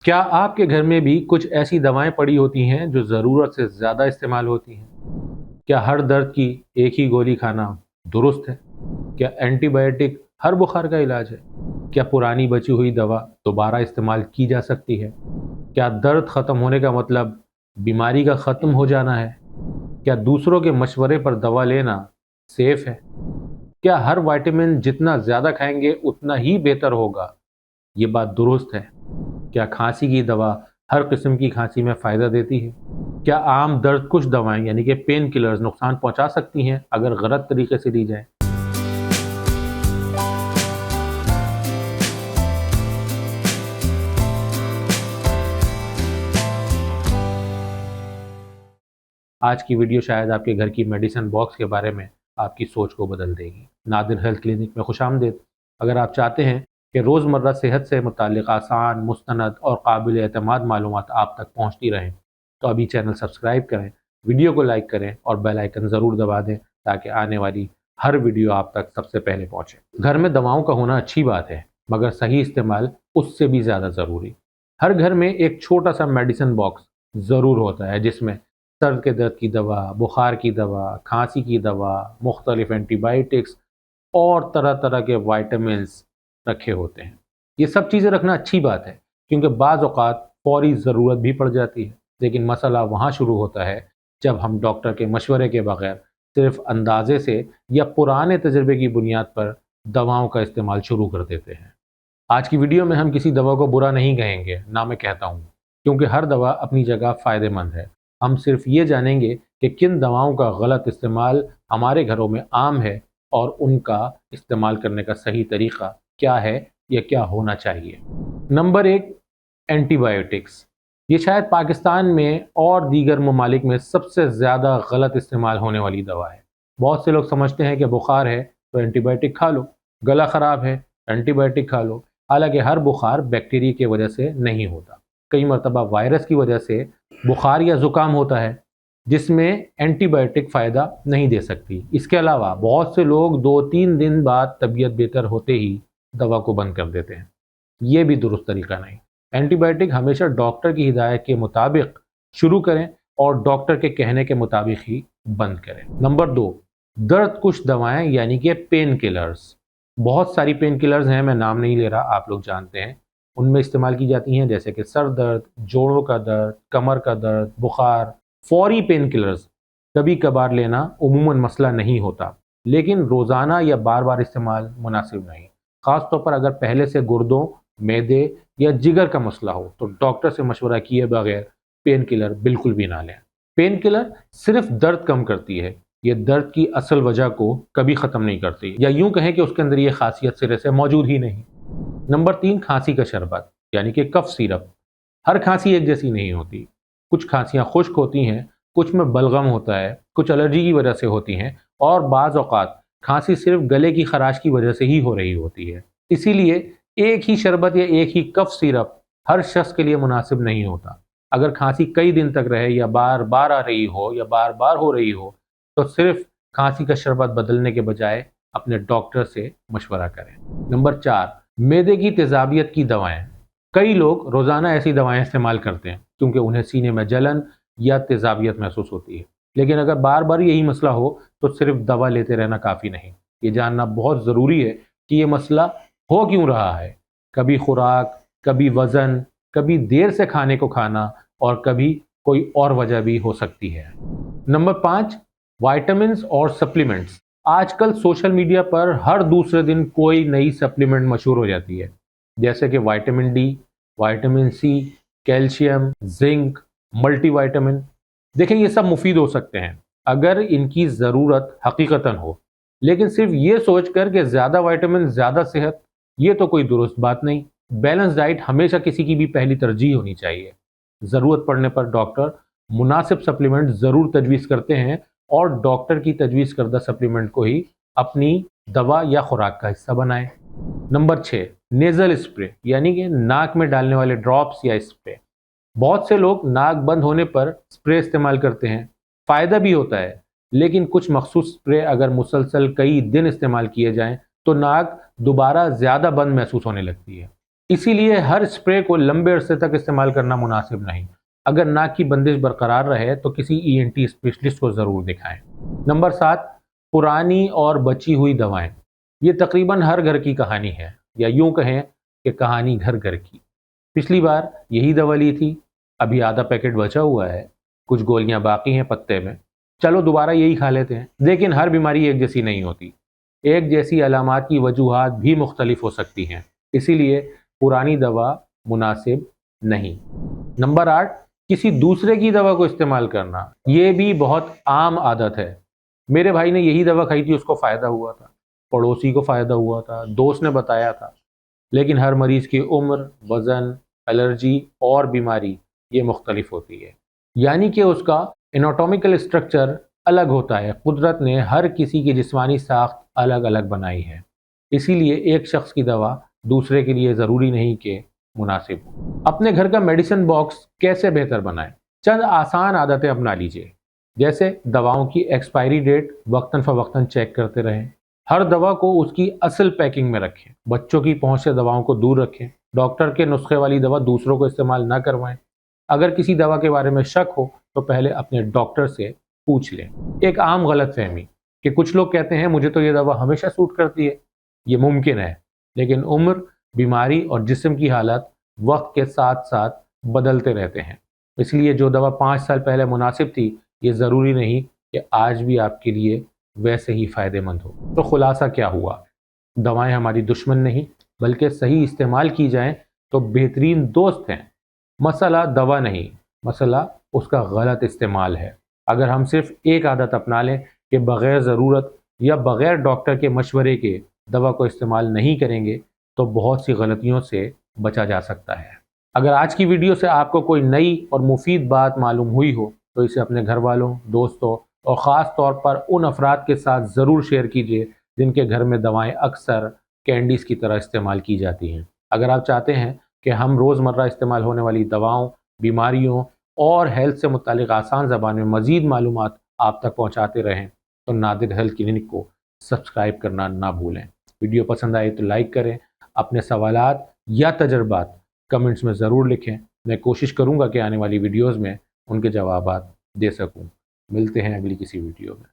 क्या आपके घर में भी कुछ ऐसी दवाएं पड़ी होती हैं जो ज़रूरत से ज़्यादा इस्तेमाल होती हैं? क्या हर दर्द की एक ही गोली खाना दुरुस्त है? क्या एंटीबायोटिक हर बुखार का इलाज है? क्या पुरानी बची हुई दवा दोबारा इस्तेमाल की जा सकती है? क्या दर्द ख़त्म होने का मतलब बीमारी का ख़त्म हो जाना है? क्या दूसरों के मशवरे पर दवा लेना सेफ है? क्या हर विटामिन जितना ज़्यादा खाएंगे उतना ही बेहतर होगा? ये बात दुरुस्त है। क्या खांसी की दवा हर किस्म की खांसी में फ़ायदा देती है? क्या आम दर्द कुछ दवाएं यानी कि पेन किलर्स नुकसान पहुंचा सकती हैं अगर गलत तरीके से ली जाएं? आज की वीडियो शायद आपके घर की मेडिसिन बॉक्स के बारे में आपकी सोच को बदल देगी। नादिर हेल्थ क्लिनिक में खुशामदीद। अगर आप चाहते हैं कि रोज़मर्रा सेहत से मुताल्लिक़ आसान, मुस्तनद और काबिल एतमाद मालूमात आप तक पहुँचती रहें, तो अभी चैनल सब्सक्राइब करें, वीडियो को लाइक करें और बेल आइकन ज़रूर दबा दें ताकि आने वाली हर वीडियो आप तक सबसे पहले पहुँचे। घर में दवाओं का होना अच्छी बात है, मगर सही इस्तेमाल उससे भी ज़्यादा ज़रूरी। हर घर में एक छोटा सा मेडिसिन बॉक्स ज़रूर होता है जिसमें सर के दर्द की दवा, बुखार की दवा, खांसी की दवा, मुख्तलिफ एंटीबायोटिक्स और तरह तरह के वाइटामिन्स रखे होते हैं। ये सब चीज़ें रखना अच्छी बात है क्योंकि बाज़ औक़ात फ़ौरी ज़रूरत भी पड़ जाती है। लेकिन मसला वहाँ शुरू होता है जब हम डॉक्टर के मशवरे के बगैर सिर्फ अंदाजे से या पुराने तजर्बे की बुनियाद पर दवाओं का इस्तेमाल शुरू कर देते हैं। आज की वीडियो में हम किसी दवा को बुरा नहीं कहेंगे, ना मैं कहता हूँ, क्योंकि हर दवा अपनी जगह फ़ायदेमंद है। हम सिर्फ ये जानेंगे कि किन दवाओं का गलत इस्तेमाल हमारे घरों में आम है और उनका इस्तेमाल करने का सही तरीक़ा क्या है या क्या होना चाहिए। Number 1, antibiotics. ये शायद पाकिस्तान में और दीगर ममालिक में सबसे ज़्यादा गलत इस्तेमाल होने वाली दवा है। बहुत से लोग समझते हैं कि बुखार है तो एंटीबायोटिक खा लो, गला ख़राब है एंटीबायोटिक खा लो। हालांकि हर बुखार बैक्टीरिया की वजह से नहीं होता। कई मरतबा वायरस की वजह से बुखार या ज़ुकाम होता है जिसमें एंटीबायोटिक फ़ायदा नहीं दे सकती। इसके अलावा बहुत से लोग 2-3 दिन बाद तबीयत बेहतर होते ही दवा को बंद कर देते हैं। ये भी दुरुस्त तरीका नहीं। एंटीबायोटिक हमेशा डॉक्टर की हिदायत के मुताबिक शुरू करें और डॉक्टर के कहने के मुताबिक ही बंद करें। नंबर 2, दर्द कुश दवाएं यानी कि पेन किलर्स। बहुत सारी पेन किलर्स हैं, मैं नाम नहीं ले रहा, आप लोग जानते हैं। उनमें इस्तेमाल की जाती हैं जैसे कि सर दर्द, जोड़ों का दर्द, कमर का दर्द, बुखार। फौरी पेन किलर्स कभी कभार लेना उमूमन मसला नहीं होता, लेकिन रोज़ाना या बार बार इस्तेमाल मुनासिब नहीं। ख़ास तौर पर अगर पहले से गुर्दों, मैदे या जिगर का मसला हो तो डॉक्टर से मशवरा किए बगैर पेन किलर बिल्कुल भी ना लें। पेन किलर सिर्फ दर्द कम करती है, ये दर्द की असल वजह को कभी ख़त्म नहीं करती, या यूं कहें कि उसके अंदर ये खासियत सिरे से मौजूद ही नहीं। नंबर 3, खांसी का शरबत यानी कि कफ सिरप। हर खांसी एक जैसी नहीं होती। कुछ खांसियां खुश्क होती हैं, कुछ में बलगम होता है, कुछ एलर्जी की वजह से होती हैं और बाज़ औक़ात खांसी सिर्फ गले की खराश की वजह से ही हो रही होती है। इसीलिए एक ही शरबत या एक ही कफ सिरप हर शख्स के लिए मुनासिब नहीं होता। अगर खांसी कई दिन तक रहे या बार बार आ रही हो या बार बार हो रही हो तो सिर्फ खांसी का शरबत बदलने के बजाय अपने डॉक्टर से मशवरा करें। नंबर 4, मैदे की तेज़ाबियत की दवाएं। कई लोग रोज़ाना ऐसी दवाएं इस्तेमाल करते हैं क्योंकि उन्हें सीने में जलन या तेज़ाबियत महसूस होती है। लेकिन अगर बार बार यही मसला हो तो सिर्फ दवा लेते रहना काफ़ी नहीं। ये जानना बहुत ज़रूरी है कि ये मसला हो क्यों रहा है। कभी खुराक, कभी वज़न, कभी देर से खाने को खाना और कभी कोई और वजह भी हो सकती है। नंबर 5, वाइटामिन्स और सप्लीमेंट्स। आजकल सोशल मीडिया पर हर दूसरे दिन कोई नई सप्लीमेंट मशहूर हो जाती है, जैसे कि vitamin D, vitamin C, calcium, zinc, multivitamin. देखें, ये सब मुफीद हो सकते हैं अगर इनकी ज़रूरत हकीकतन हो, लेकिन सिर्फ ये सोचकर कि ज़्यादा विटामिन ज़्यादा सेहत, ये तो कोई दुरुस्त बात नहीं। बैलेंस डाइट हमेशा किसी की भी पहली तरजीह होनी चाहिए। ज़रूरत पड़ने पर डॉक्टर मुनासिब सप्लीमेंट ज़रूर तजवीज़ करते हैं और डॉक्टर की तजवीज़ करदा सप्लीमेंट को ही अपनी दवा या खुराक का हिस्सा बनाएं। नंबर 6, नेज़ल स्प्रे यानी कि नाक में डालने वाले ड्रॉप्स या स्प्रे। बहुत से लोग नाक बंद होने पर स्प्रे इस्तेमाल करते हैं। फ़ायदा भी होता है, लेकिन कुछ मखसूस स्प्रे अगर मुसलसल कई दिन इस्तेमाल किए जाएं तो नाक दोबारा ज़्यादा बंद महसूस होने लगती है। इसी लिए हर स्प्रे को लंबे अरसे तक इस्तेमाल करना मुनासिब नहीं। अगर नाक की बंदिश बरकरार रहे तो किसी ENT स्पेशलिस्ट को ज़रूर दिखाएं। नंबर 7, पुरानी और बची हुई दवाएं। ये तकरीबन हर घर की कहानी है, या यूं कहें कि कहानी घर घर की। पिछली बार यही दवा ली थी, अभी आधा पैकेट बचा हुआ है, कुछ गोलियां बाकी हैं पत्ते में, चलो दोबारा यही खा लेते हैं। लेकिन हर बीमारी एक जैसी नहीं होती, एक जैसी अलामात की वजूहात भी मुख्तलिफ हो सकती हैं, इसीलिए पुरानी दवा मुनासिब नहीं। नंबर 8, किसी दूसरे की दवा को इस्तेमाल करना, ये भी बहुत आम आदत है। मेरे भाई ने यही दवा खाई थी, उसको फ़ायदा हुआ था, पड़ोसी को फ़ायदा हुआ था, दोस्त ने बताया था। लेकिन हर मरीज़ की उम्र, वज़न, एलर्जी और बीमारी ये मुख्तलिफ होती है, यानी कि उसका एनाटॉमिकल स्ट्रक्चर अलग होता है। कुदरत ने हर किसी की जिस्मानी साख्त अलग अलग बनाई है, इसीलिए एक शख्स की दवा दूसरे के लिए ज़रूरी नहीं कि मुनासिब हो। अपने घर का मेडिसिन बॉक्स कैसे बेहतर बनाएं? चंद आसान आदतें अपना लीजिए, जैसे दवाओं की एक्सपायरी डेट वक्तन फ़वक्तन चेक करते रहें, हर दवा को उसकी असल पैकिंग में रखें, बच्चों की पहुंच से दवाओं को दूर रखें, डॉक्टर के नुस्खे वाली दवा दूसरों को इस्तेमाल ना करवाएं। अगर किसी दवा के बारे में शक हो तो पहले अपने डॉक्टर से पूछ लें। एक आम गलत फहमी कि कुछ लोग कहते हैं मुझे तो ये दवा हमेशा सूट करती है। ये मुमकिन है, लेकिन उम्र, बीमारी और जिस्म की हालत वक्त के साथ साथ बदलते रहते हैं। इसलिए जो दवा 5 साल पहले मुनासिब थी, ये ज़रूरी नहीं कि आज भी आपके लिए वैसे ही फ़ायदेमंद हो। तो खुलासा क्या हुआ? दवाएं हमारी दुश्मन नहीं, बल्कि सही इस्तेमाल की जाएं तो बेहतरीन दोस्त हैं। मसला दवा नहीं, मसला उसका गलत इस्तेमाल है। अगर हम सिर्फ एक आदत अपना लें कि बग़ैर ज़रूरत या बग़ैर डॉक्टर के मशवरे के दवा को इस्तेमाल नहीं करेंगे, तो बहुत सी गलतियों से बचा जा सकता है। अगर आज की वीडियो से आपको कोई नई और मुफीद बात मालूम हुई हो तो इसे अपने घर वालों, दोस्तों और ख़ास तौर पर उन अफराद के साथ ज़रूर शेयर कीजिए जिनके घर में दवाएं अक्सर कैंडीज़ की तरह इस्तेमाल की जाती हैं। अगर आप चाहते हैं कि हम रोज़मर्रा इस्तेमाल होने वाली दवाओं, बीमारियों और हेल्थ से मुतालिक आसान ज़बान में मज़ीद मालूमात आप तक पहुँचाते रहें, तो नादिर हेल्थ क्लिनिक को सब्सक्राइब करना ना भूलें। वीडियो पसंद आए तो लाइक करें। अपने सवालात या तजर्बात कमेंट्स में ज़रूर लिखें। मैं कोशिश करूँगा कि आने वाली वीडियोज़ में उनके जवाबात दे सकूँ। मिलते हैं अगली किसी वीडियो में।